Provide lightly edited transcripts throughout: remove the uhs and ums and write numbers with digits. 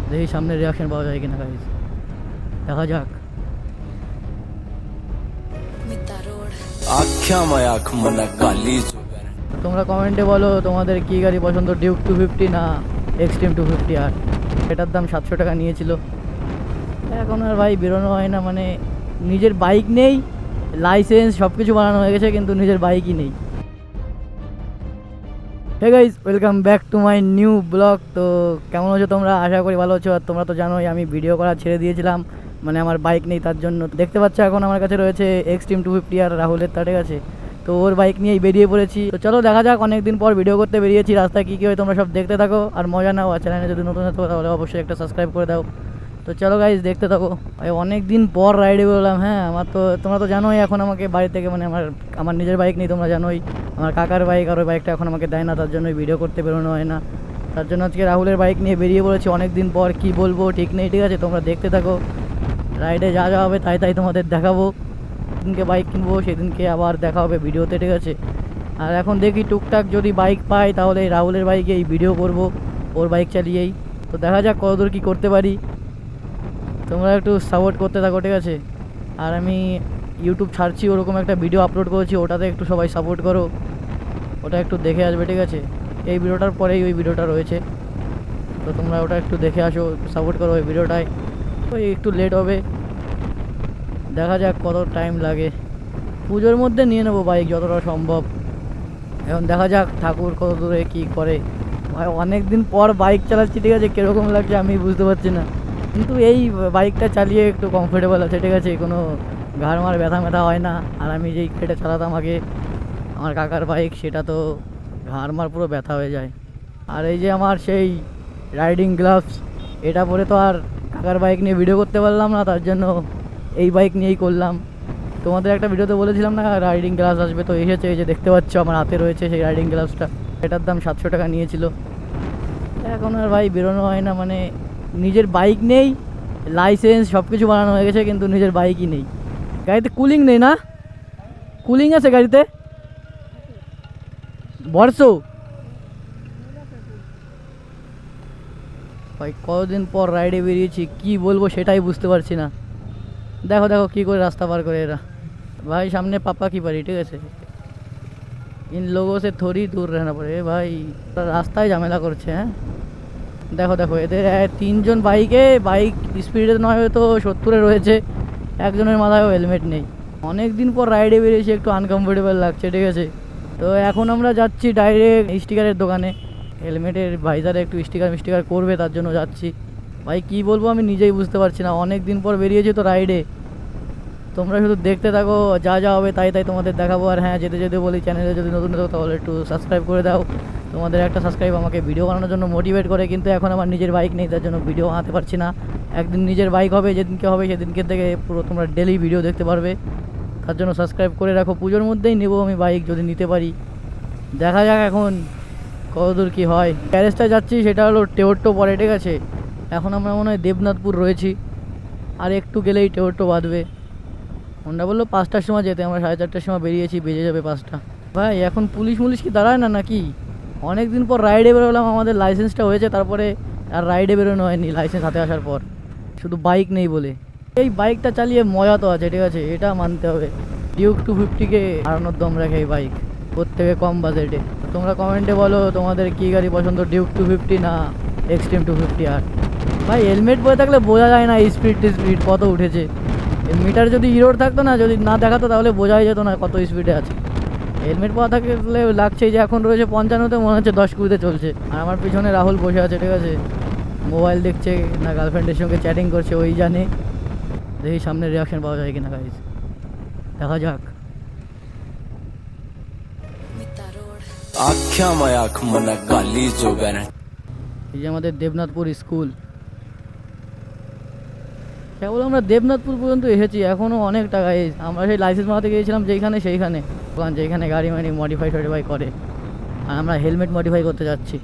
দেখি সামনে রিয়াকশন পাওয়া যায় কিনা গাইজ, দেখা যাক। তোমরা কমেন্টে বলো তোমাদের কি গাড়ি পছন্দ, ডিউক 250 না এক্সট্রিম 250 আর। এটার দাম 700 টাকা নিয়েছিল। এখন আর ভাই বেরোনো হয় না, মানে নিজের বাইক নেই, লাইসেন্স সব কিছু বানানো হয়ে গেছে কিন্তু নিজের বাইকই নেই। Hey guys, welcome back to my new blog. তো কেমন আছো তোমরা? আশা করি ভালো আছো। আর তোমরা তো জানোই আমি ভিডিও করা ছেড়ে দিয়েছিলাম, মানে আমার বাইক নেই তার জন্য। দেখতে পাচ্ছ এখন আমার কাছে রয়েছে এক্সট্রিম 250 আর রাহুলের তার কাছে। তো ওর বাইক নিয়েই বেরিয়ে পড়েছি। তো চলো দেখা যাক, অনেকদিন পর ভিডিও করতে বেরিয়েছি। রাস্তায় কী কী হয় তোমরা সব দেখতে থাকো আর মজা নাও। আর চ্যানেলে যদি নতুন হতো তাহলে অবশ্যই একটা সাবস্ক্রাইব করে দাও। তো চলো গাইজ দেখতে থাকো। ভাই অনেক দিন পর রাইডে বেরোলাম। হ্যাঁ, আমার তো তোমরা তো জানোই এখন আমাকে বাড়ি থেকে, মানে আমার নিজের বাইক নেই, তোমরা জানোই। আমার কাকার বাইক, আর ওই বাইকটা এখন আমাকে দেয় না, তার জন্যই ভিডিও করতে বেরোনো হয় না। তার জন্য আজকে রাহুলের বাইক নিয়ে বেরিয়ে পড়েছি অনেক দিন পর। কী বলবো ঠিক নেই, ঠিক আছে? তোমরা দেখতে থাকো। রাইডে যা যা হবে তাই তাই তোমাদের দেখাবো। সেদিনকে বাইক কিনবো সেদিনকে আবার দেখা হবে ভিডিওতে, ঠিক আছে? আর এখন দেখি টুকটাক যদি বাইক পাই তাহলে এই রাহুলের বাইকেই ভিডিও করব, ওর বাইক চালিয়েই। তো দেখা যাক কতদূর কী করতে পারি। তোমরা একটু সাপোর্ট করতে থাকো, ঠিক আছে? আর আমি ইউটিউব ছাড়ছি, ওরকম একটা ভিডিও আপলোড করেছি, ওটাতে একটু সবাই সাপোর্ট করো, ওটা একটু দেখে আসবে, ঠিক আছে? এই ভিডিওটার পরেই ওই ভিডিওটা রয়েছে, তো তোমরা ওটা একটু দেখে আসো, একটু সাপোর্ট করো ওই ভিডিওটায়। ওই একটু লেট হবে, দেখা যাক কত টাইম লাগে। পুজোর মধ্যে নিয়ে নেবো বাইক যতটা সম্ভব। এখন দেখা যাক ঠাকুর কত দূরে কী করে। ভাই অনেক দিন পর বাইক চালাচ্ছি, ঠিক আছে? কীরকম লাগছে আমি বুঝতে পারছি না, কিন্তু এই বাইকটা চালিয়ে একটু কমফোর্টেবল আছে, ঠিক আছে? কোনো ঘাড় মার ব্যথা ম্যাথা হয় না। আর আমি যেই কেটে চালাতাম আগে আমার কাকার বাইক, সেটা তো ঘাড় মার পুরো ব্যথা হয়ে যায়। আর এই যে আমার সেই রাইডিং গ্লাভস, এটা পরে তো আর কাকার বাইক নিয়ে ভিডিও করতে পারলাম না, তার জন্য এই বাইক নিয়েই করলাম। তোমাদের একটা ভিডিওতে বলেছিলাম না রাইডিং গ্লাভস আসবে, তো এসেছে। এই যে দেখতে পাচ্ছ আমার হাতে রয়েছে সেই রাইডিং গ্লাভসটা। এটার দাম 700 টাকা নিয়েছিল। এখন আর ভাই বেরোনো হয় না, মানে নিজের বাইক নেই, লাইসেন্স সব কিছু বানানো হয়ে গেছে কিন্তু নিজের বাইকই নেই। গাড়িতে কুলিং নেই না? কুলিং আছে গাড়িতে? বর্ষো ভাই কতদিন পর রাইডে বেরিয়েছি, কি বলবো সেটাই বুঝতে পারছি না। দেখো দেখো কী করে রাস্তা পার করে এরা। ভাই সামনে পাপা কি পারি, ঠিক আছে? इन लोगों से थोड़ी दूर रहना पड़े ভাই, রাস্তায় ঝামেলা করছে। হ্যাঁ দেখো দেখো এদের তিনজন বাইক স্পিডে নয় হয়তো 70-এ রয়েছে, একজনের মাথায়ও হেলমেট নেই। অনেক দিন পর রাইডে বেরিয়েছি, একটু আনকমফোর্টেবল লাগছে, ঠিক আছে? তো এখন আমরা যাচ্ছি ডাইরেক্ট স্টিকারের দোকানে। হেলমেটের ভাইজারে একটু স্টিকার করবে, তার জন্য যাচ্ছি। ভাই কী বলবো আমি নিজেই বুঝতে পারছি না, অনেক দিন পর বেরিয়েছি তো রাইডে। তোমরা শুধু দেখতে থাকো, যা যা হবে তাই তাই তোমাদের দেখাবো। আর হ্যাঁ, যেতে যেতে বলি চ্যানেলে যদি নতুন হতো তাহলে একটু সাবস্ক্রাইব করে দাও। তোমাদের একটা সাবস্ক্রাইব আমাকে ভিডিও বানানোর জন্য মোটিভেট করে, কিন্তু এখন আমার নিজের বাইক নেই, তার জন্য ভিডিও বানাতে পারছি না। একদিন নিজের বাইক হবে, যেদিনকে হবে সেদিনকে থেকে পুরো তোমরা ডেলি ভিডিও দেখতে পারবে। তার জন্য সাবস্ক্রাইব করে রাখো। পুজোর মধ্যেই নেবো আমি বাইক, যদি নিতে পারি। দেখা যাক এখন কতদূর কী হয়। গ্যারেজটা যাচ্ছি সেটা হলো টেওট্টো পরে, ঠিক আছে? এখন আমরা মনে হয় দেবনাথপুর রয়েছি, আর একটু গেলেই টেওট্টো বাঁধবে। ওটা বললো 5টার সময় যেতে, আমরা 4:30টার সময় বেরিয়েছি, বেজে যাবে 5টা। ভাই এখন পুলিশ কি দাঁড়ায় না নাকি? অনেক দিন পর রাইডে বেরোলাম, আমাদের লাইসেন্সটা হয়েছে, তারপরে আর রাইডে বেরোনো হয়নি লাইসেন্স হাতে আসার পর, শুধু বাইক নেই বলে। এই বাইকটা চালিয়ে মজা তো আছে, ঠিক আছে? এটা মানতে হবে। ডিউক 250-কে হারানোর দম রাখে এই বাইক, প্রত্যেকে কম বাজেটে। তোমরা কমেন্টে বলো তোমাদের কী গাড়ি পছন্দ, ডিউক 250 না এক্সট্রিম 250 আর। ভাই হেলমেট পরে থাকলে বোঝা যায় না স্পিড কত উঠেছে। মিটার যদি হিরোর থাকতো না, যদি না দেখাতো তাহলে বোঝাই যেত না কত স্পিডে আছে। হেলমেট পরা থাকলে লাগছে যে এখন রয়েছে 55-তে, মনে হচ্ছে 10-20-তে চলছে। আর আমার পিছনে রাহুল বসে আছে, ঠিক আছে? মোবাইল দেখছে না গার্লফ্রেন্ডের সঙ্গে চ্যাটিং করছে, ওই জানে। দেখি সামনে রিয়াকশন পাওয়া যায় কিনা গাইজ, দেখা যাক। এই যে আমাদের দেবনাথপুর স্কুল। কেবল আমরা দেবনাথপুর পর্যন্ত এসেছি, এখনও অনেক টাকা। আমরা সেই লাইসেন্স বানাতে গিয়েছিলাম সেইখানে দোকান, যেখানে গাড়ি মডিফাই করে। আর আমরা হেলমেট মডিফাই করতে যাচ্ছি,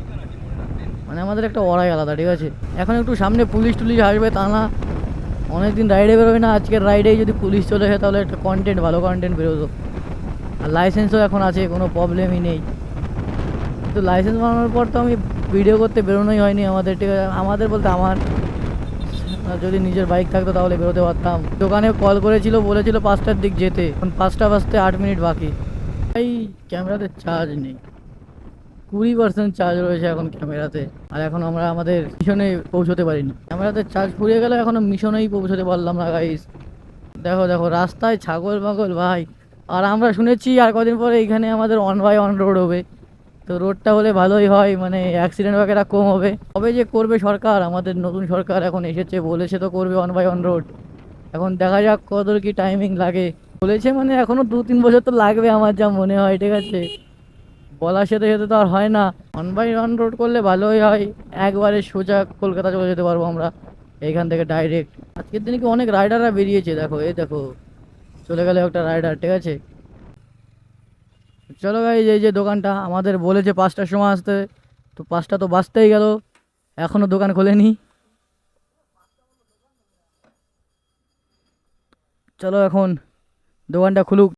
মানে আমাদের একটা ওরাই আলাদা, ঠিক আছে? এখন একটু সামনে পুলিশ আসবে, তা না অনেকদিন রাইডে বেরোবে না। আজকের রাইডেই যদি পুলিশ চলে আসে তাহলে একটা ভালো কন্টেন্ট বেরোতো। আর লাইসেন্সও এখন আছে, কোনো প্রবলেমই নেই। কিন্তু লাইসেন্স বানানোর পর তো আমি ভিডিও করতে বেরোনোই হয়নি আমাদের, ঠিক আছে? আমাদের বলতে আমার আর যদি নিজের বাইক থাকতো তাহলে বেরোতে পারতাম। দোকানে কল করেছিল, বলেছিল 5টার দিক যেতে, এখন 5টা বাজতে 8 মিনিট বাকি। এই ক্যামেরাতে চার্জ নেই, 20% চার্জ রয়েছে এখন ক্যামেরাতে। আর এখন আমরা আমাদের মিশনে পৌঁছতে পারিনি, ক্যামেরাতে চার্জ ফুরিয়ে গেলে এখনো মিশনেই পৌঁছতে পারলাম না গাইস। দেখো দেখো রাস্তায় ছাগল মাগল ভাই। আর আমরা শুনেছি আর কদিন পরে এখানে আমাদের 1 বাই 1 রোড হবে। তো রোডটা হলে ভালোই হয়, মানে অ্যাক্সিডেন্ট বাগেরা কম হবে। কবে যে করবে সরকার, আমাদের নতুন সরকার এখন এসেছে, বলেছে তো করবে 1 বাই 1 রোড। এখন দেখা যাক কত কি টাইমিং লাগে। বলেছে মানে এখনো 2-3 বছর তো লাগবে আমার যা মনে হয়, ঠিক আছে। বলার সাথে সাথে তো আর হয় না। 1 বাই 1 রোড করলে ভালোই হয়, একবারে সোজা কলকাতা চলে যেতে পারবো আমরা এইখান থেকে ডাইরেক্ট। আজকের দিনে কি অনেক রাইডাররা বেরিয়েছে, দেখো এই দেখো চলে গেল একটা রাইডার, ঠিক আছে। চলো ভাই, এই যে দোকানটা আমাদের বলেছে 5টার সময় আসতে, তো 5টা তো বাজতেই গেল, এখনো দোকান খোলেনি। চলো এখন দোকানটা খুলুক।